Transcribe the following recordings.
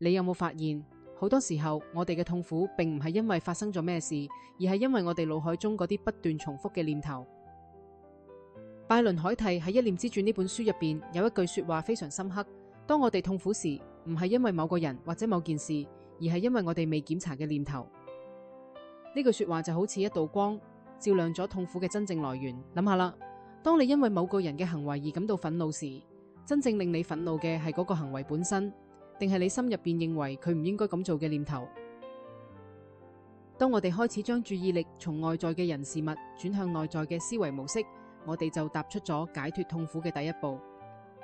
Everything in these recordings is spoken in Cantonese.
你有冇發現，好多時候我哋嘅痛苦並唔係因為發生咗咩事，而係因為我哋腦海中嗰啲不斷重複嘅念頭。拜倫凱蒂喺《一念之轉》呢本書入邊有一句說話非常深刻：當我哋痛苦時，唔係因為某個人或者某件事，而係因為我哋未檢查嘅念頭。呢句說話就好似一道光，照亮咗痛苦嘅真正來源。諗下啦，當你因為某個人嘅行為而感到憤怒時，真正令你憤怒嘅係嗰個行為本身，定係你心入邊認為佢唔應該咁做嘅念頭？當我哋開始將注意力從外在嘅人事物轉向內在嘅思維模式，我哋就踏出咗解脫痛苦嘅第一步。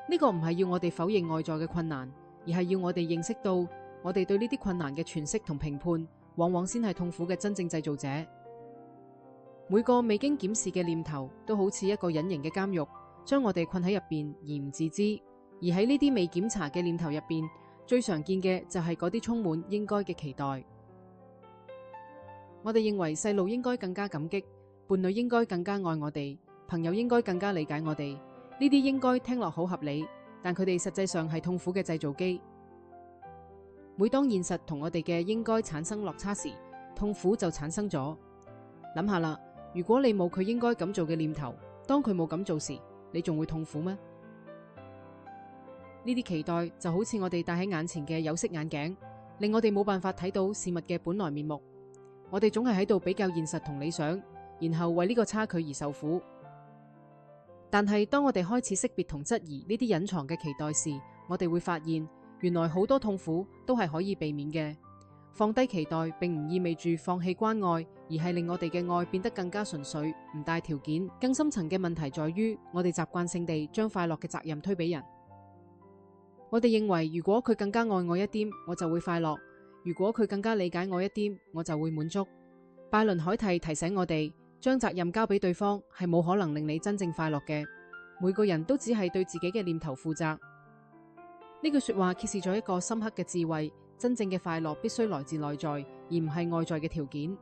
呢個唔係要我哋否認外在嘅困難，而係要我哋認識到，我哋對呢啲困難嘅詮釋同評判，往往先係痛苦嘅真正製造者。每個未經檢視嘅念頭，都好似一個隱形嘅監獄，將我哋困喺入邊而唔自知。而喺呢啲未檢查嘅念頭入邊，最常見嘅就係嗰啲充滿應該嘅期待。我哋認為細路應該更加感激，伴侶應該更加愛我哋，朋友應該更加理解我哋。呢啲應該聽落好合理，但佢哋實際上係痛苦嘅製造機。每當現實同我哋嘅應該產生落差時，痛苦就產生咗。諗下啦，如果你冇佢應該咁做嘅念頭，當佢冇咁做時，你仲會痛苦咩？呢啲期待就好似我哋戴喺眼前嘅有色眼鏡，令我哋冇辦法睇到事物嘅本來面目。我哋總係喺度比較現實同理想，然後為呢個差距而受苦。但係當我哋開始識別同質疑呢啲隱藏嘅期待時，我哋會發現，原來好多痛苦都係可以避免嘅。放低期待並唔意味住放棄關愛，而係令我哋嘅愛變得更加純粹，唔帶條件。更深層嘅問題在於，我哋習慣性地將快樂嘅責任推俾人。我哋認為，如果佢更加愛我一啲，我就會快樂；如果佢更加理解我一啲，我就會滿足。拜倫凱蒂提醒我哋，將責任交俾對方係冇可能令你真正快樂嘅。每個人都只係對自己嘅念頭負責。呢句說話揭示咗一個深刻嘅智慧：真正嘅快樂必須來自內在，而唔係外在嘅條件。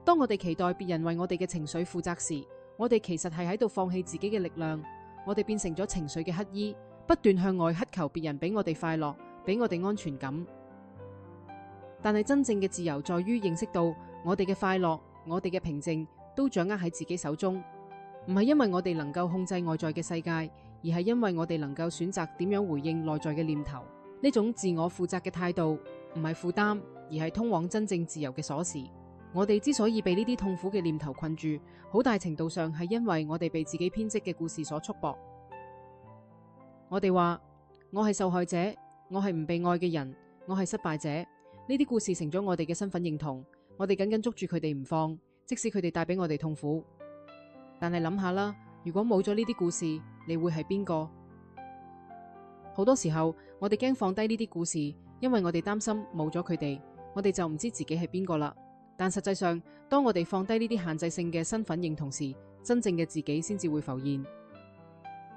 當我哋期待別人為我哋嘅情緒負責時，我哋其實係喺度放棄自己嘅力量。我哋變成咗情緒嘅乞衣，不斷向外乞求別人俾我哋快樂，俾我哋安全感。但係真正嘅自由在於認識到，我哋嘅快樂，我哋嘅平靜都掌握喺自己手中。唔係因為我哋能夠控制外在嘅世界，而係因為我哋能夠選擇點樣回應內在嘅念頭。呢種自我負責嘅態度唔係負擔，而係通往真正自由嘅鎖匙。我哋之所以被呢啲痛苦嘅念頭困住，好大程度上係因為我哋被自己編織嘅故事所束縛。我哋話我係受害者，我係唔被愛嘅人，我係失敗者。呢啲故事成咗我哋嘅身份認同，我哋緊緊捉住佢哋唔放，即使佢哋帶俾我哋痛苦。但係諗下啦，如果冇咗呢啲故事，你會係邊個？好多時候我哋驚放低呢啲故事，因為我哋擔心冇咗佢哋，我哋就唔知自己係邊個啦。但實際上，當我哋放低呢啲限制性嘅身份認同時，真正嘅自己先至會浮現。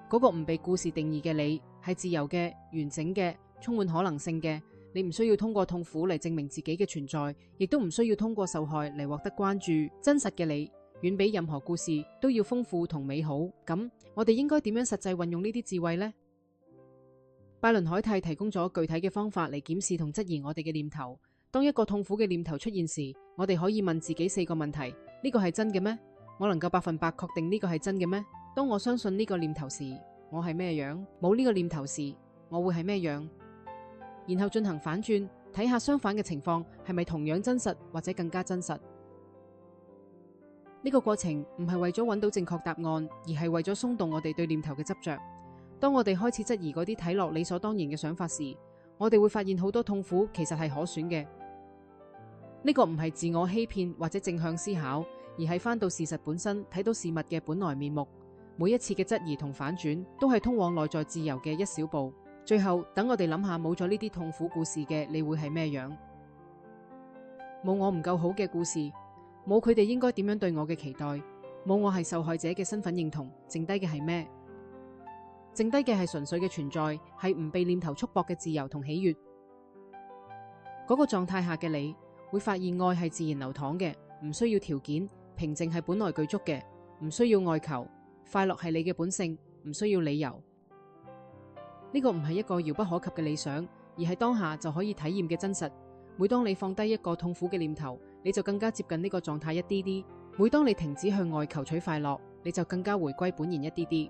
嗰個唔被故事定義嘅你，係自由嘅、完整嘅、充滿可能性嘅。你唔需要通過痛苦嚟證明自己嘅存在，亦都唔需要通過受害嚟獲得關注。真實嘅你，遠比任何故事都要豐富同美好。咁，我哋應該點樣實際運用呢啲智慧呢？拜倫凱蒂提供咗具體嘅方法嚟檢視同質疑我哋嘅念頭。當一個痛苦嘅念頭出現時，我哋可以問自己4個問題：呢個係真嘅咩？我能夠100%確定呢個係真嘅咩？當我相信呢個念頭時，我係咩樣？冇呢個念頭時，我會係咩樣？然後進行反轉，睇下相反嘅情況係咪同樣真實或者更加真實。呢個過程唔係為咗揾到正確答案，而係為咗鬆動我哋對念頭嘅執着。當我哋開始質疑嗰啲睇落理所當然嘅想法時，我哋會發現好多痛苦其實係可選嘅。呢個唔係自我欺騙或者正向思考，而係返到事實本身，睇到事物嘅本來面目。每一次嘅質疑同反轉，都係通往內在自由嘅一小步。最後，等我哋諗下，冇咗呢啲痛苦故事嘅你會係咩樣？冇我唔夠好嘅故事，冇佢哋應該點樣對我嘅期待，冇我係受害者嘅身份認同，剩低嘅係咩？剩低嘅係純粹嘅存在，係唔被念頭束縛嘅自由同喜悅。嗰個狀態下嘅你會發現愛係自然流淌嘅，唔需要條件，平靜係本來具足嘅，唔需要外求，快樂係你嘅本性，唔需要理由。呢個唔係一個遙不可及嘅理想，而係當下就可以體驗嘅真實。每當你放低一個痛苦嘅念頭，你就更加接近呢個狀態一啲啲。每當你停止向外求取快樂，你就更加回歸本然一啲啲。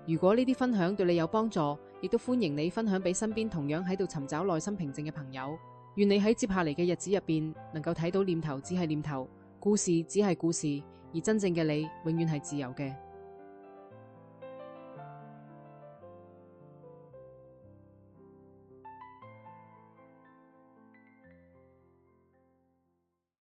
如果呢啲分享對你有幫助，亦都歡迎你分享俾身邊同樣喺度尋找內心平靜嘅朋友。願你喺接下嚟嘅日子入邊，能夠睇到念頭只係念頭，故事只係故事，而真正嘅你永遠係自由嘅。